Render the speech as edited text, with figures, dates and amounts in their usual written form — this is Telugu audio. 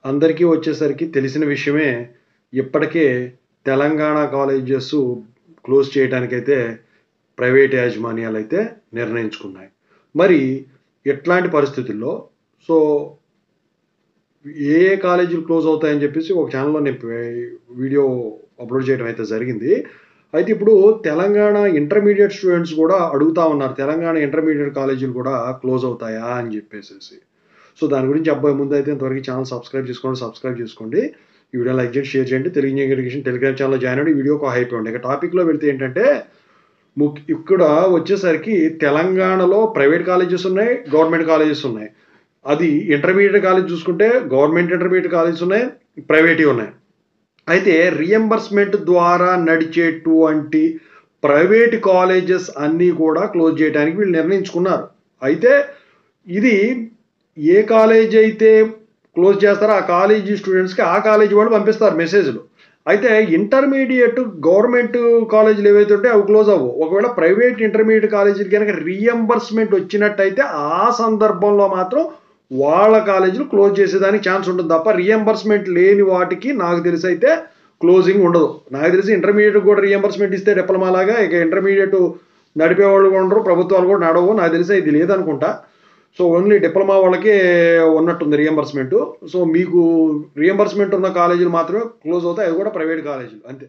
అందరికీ వచ్చేసరికి తెలిసిన విషయమే. ఇప్పటికే తెలంగాణ కాలేజెస్ క్లోజ్ చేయడానికైతే ప్రైవేట్ యాజమాన్యాలైతే నిర్ణయించుకున్నాయి. మరి ఇట్లాంటి పరిస్థితుల్లో సో ఏ కాలేజీలు క్లోజ్ అవుతాయని చెప్పేసి ఒక ఛానల్‌లో నేను వీడియో అప్‌లోడ్ చేయడం అయితే జరిగింది. అయితే ఇప్పుడు తెలంగాణ ఇంటర్మీడియేట్ స్టూడెంట్స్ గూడా అడుగుతా ఉన్నారు. తెలంగాణ ఇంటర్మీడియేట్ కాలేజీలు కూడా క్లోజ్ అవుతాయా అని జెప్పేసేసి. సో దాని గురించి అబ్బాయి ముందైతే ఇంతవరకు ఛానల్ సబ్స్క్రైబ్ చేసుకోండి. ఈ వీడియో లైక్ చేయండి, షేర్ చేయండి. తెలుగు ఇంజినీరింగ్ ఎడ్యుకేషన్ టెలిగ్రామ్ ఛానెల్‌లో జాయిన్ అవ్వండి. వీడియోకి ఒక హైప్ ఇవ్వండి. ఇక టాపిక్‌లో వెళ్తే ఏంటంటే ఇక్కడ వచ్చేసరికి తెలంగాణలో ప్రైవేట్ కాలేజెస్ ఉన్నాయి, గవర్నమెంట్ కాలేజెస్ ఉన్నాయి. అది ఇంటర్మీడియేట్ కాలేజ్ చూసుకుంటే గవర్నమెంట్ ఇంటర్మీడియేట్ కాలేజెస్ ఉన్నాయి, ప్రైవేట్‌వి ఉన్నాయి. అయితే రీయింబర్స్‌మెంట్ ద్వారా నడిచేటువంటి ప్రైవేట్ కాలేజెస్ అన్నీ కూడా క్లోజ్ చేయడానికి వీళ్ళు నిర్ణయించుకున్నారు. అయితే ఇది ఏ కాలేజ్ అయితే క్లోజ్ చేస్తారో ఆ కాలేజీ స్టూడెంట్స్‌కి ఆ కాలేజీ వాళ్ళు పంపిస్తారు మెసేజ్‌లు. అయితే ఇంటర్మీడియేట్ గవర్నమెంట్ కాలేజీలు ఏవైతే ఉంటాయో అవి క్లోజ్ అవ్వవు. ఒకవేళ ప్రైవేట్ ఇంటర్మీడియేట్ కాలేజీలు గనక రీయింబర్స్‌మెంట్ వచ్చినట్టయితే ఆ సందర్భంలో మాత్రం వాళ్ళ కాలేజీలు క్లోజ్ చేసేదానికి ఛాన్స్ ఉంటుంది తప్ప రీయింబర్స్‌మెంట్ లేని వాటికి నాకు తెలిసైతే క్లోజింగ్ ఉండదు. నాకు తెలిసి ఇంటర్మీడియేట్ కూడా రీయింబర్స్‌మెంట్ ఇస్తే డిప్లొమా లాగా ఇక ఇంటర్మీడియేట్ నడిపేవాళ్ళు కూడా ఉండరు. ప్రభుత్వాలు కూడా నడవవు. నాకు తెలిసి ఇది లేదనుకుంటా. సో ఓన్లీ డిప్లొమా వాళ్ళకే ఉన్నట్టుంది రీయింబర్స్‌మెంట్. సో మీకు రీయింబర్స్‌మెంట్ ఉన్న కాలేజీలు మాత్రమే క్లోజ్ అవుతాయి. అవి కూడా ప్రైవేట్ కాలేజీలు అంతే.